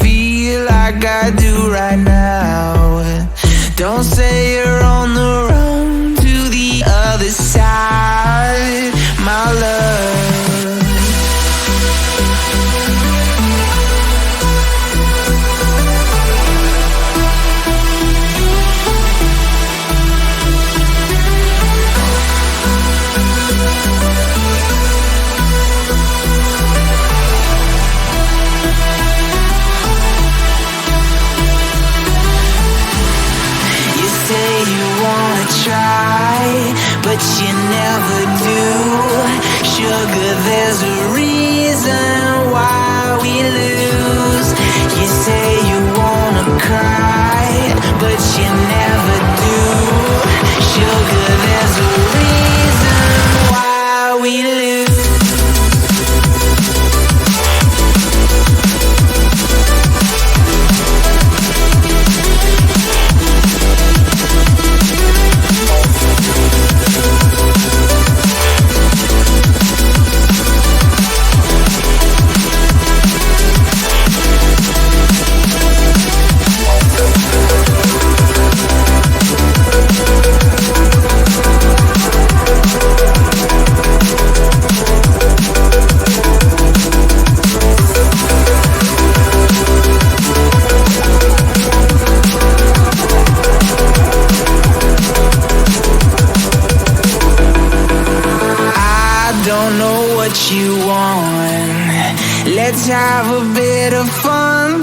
feel like I do right now. Don't say you're on the road to the other side, my love. Try, but you never do. Sugar, there's a reason why we lose. You say you wanna cry, but you never do. Sugar, there's a reason why we lose. Don't know what you want. Let's have a bit of fun.